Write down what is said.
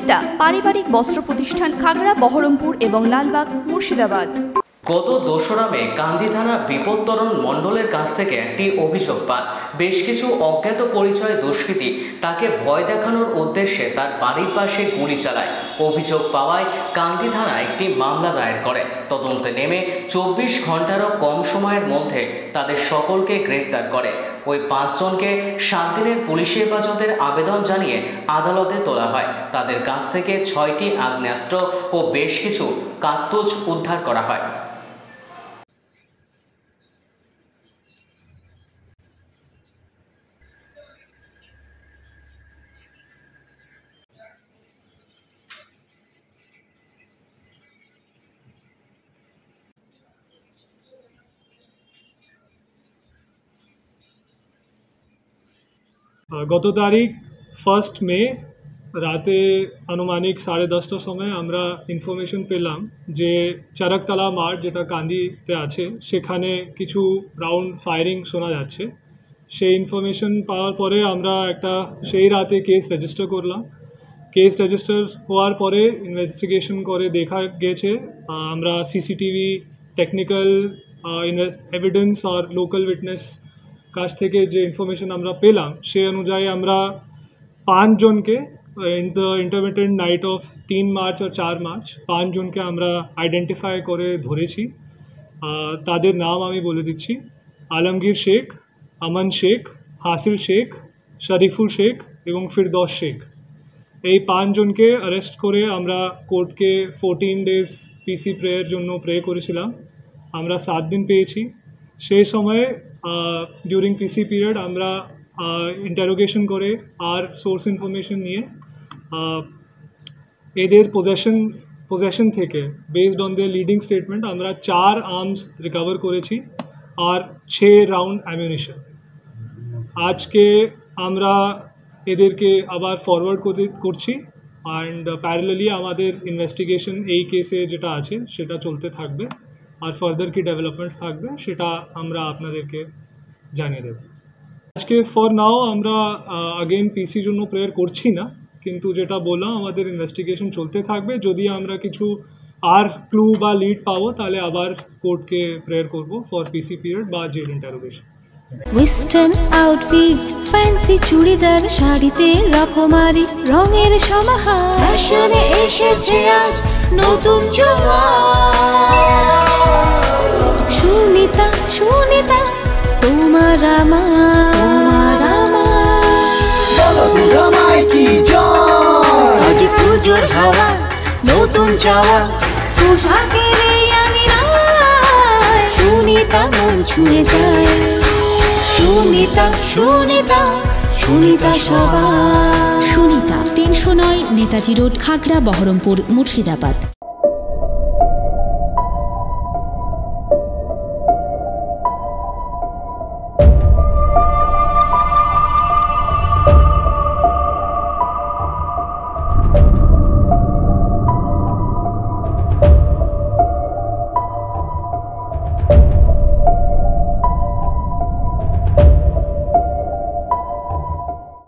সুনিতা পারিবারিক বস্ত্র প্রতিষ্ঠান খাগড়া বহরমপুর এবং লালবাগ মুর্শিদাবাদ। গত 2রা মে কান্দি থানা বিপত্তরণ মণ্ডলের কাছ থেকে একটি অভিযোগ পান। বেশ কিছু অজ্ঞাত পরিচয় দুষ্কৃতী তাকে ভয় দেখানোর উদ্দেশ্যে তার বাড়ির পাশে গুলি চালায়। অভিযোগ পাওয়ায় কান্দি থানা একটি মামলা দায়ের করে। তদন্তে নেমে 24 ঘন্টারও কম সময়ের মধ্যে তাদের সকলকে গ্রেপ্তার করে। ওই 5 জনকে 7 দিনের পুলিশি হেফাজতের আবেদন জানিয়ে আদালতে তোলা হয়। তাদের কাছ থেকে 6টি আগ্নেয়াস্ত্র ও বেশ কিছু কার্তুজ উদ্ধার করা হয়। গত তারিখ 1 মে রাতে আনুমানিক 10:30টার সময় আমরা ইনফরমেশন পেলাম যে চরকতলা মাঠ যেটা কান্দিতে আছে সেখানে কিছু রাউন্ড ফায়ারিং শোনা যাচ্ছে। সেই ইনফরমেশন পাওয়ার পরে আমরা সেই রাতে কেস রেজিস্টার করলাম। কেস রেজিস্টার হওয়ার পরে ইনভেস্টিগেশন করে দেখা গেছে আমরা সিসিটিভি টেকনিক্যাল এভিডেন্স আর লোকাল উইটনেস কাছ থেকে যে ইনফরমেশন আমরা পেলাম সেই অনুযায়ী আমরা 5 জনকে in the intermittent night of 3 March আর 4 মার্চ 5 জনকে আমরা আইডেন্টিফাই করে ধরেছি। তাদের নাম আমি বলে দিচ্ছি: আলমগীর শেখ, আমান শেখ, হাসিল শেখ, শরীফুল শেখ এবং ফিরদৌস শেখ। এই 5 জনকে অ্যারেস্ট করে আমরা কোর্টকে 14 ডেজ পিসি প্রেয়ের জন্য প্রে করেছিলাম। আমরা 7 দিন পেয়েছি। সেই সময় ডিউরিং পিসি পিরিয়ড আমরা ইন্টারোগেশন করে আর সোর্স ইনফরমেশন নিয়ে এদের পজেশন থেকে based on the leading statement আমরা 4 আর্মস রিকভার করেছি আর 6 রাউন্ড অ্যামিউনিশন। আজকে আমরা এদেরকে আবার ফরওয়ার্ড করছি অ্যান্ড প্যারালালি আমাদের ইনভেস্টিগেশন এই কেসে যেটা আছে সেটা চলতে থাকবে আর ফার্দার কি ডেভেলপমেন্টস থাকবে সেটা আমরা আপনাদেরকে জানিয়ে দেব। আজকে ফর নাও আমরা আগেন পিসির জন্য প্রেয়ার করছি না, কিন্তু যেটা বললাম আমাদের ইনভেস্টিগেশন চলতে থাকবে। যদি আমরা কিছু আর ক্লু বা লিড পাবো তাহলে আবার কোর্টকে প্রেয়ার করব ফর পিসি পিরিয়ড বা jail interrogation. Western outfit, fancy churidar, শাড়িতে রকমারি রঙের সমাহার, ফ্যাশনে এসেছে আজ নতুন সুনিতা, সুনিতা তোমার আমার আজ পুজোর হাওয়া, নতুন চাওয়া পোশাকের আমি সুনিতা মন ছুঁয়ে যায়। সুনিতা, সুনিতা, সুনিতা সবার। সুনিতা 309 নেতাজি রোড, খাগড়া বহরমপুর, মুর্শিদাবাদ।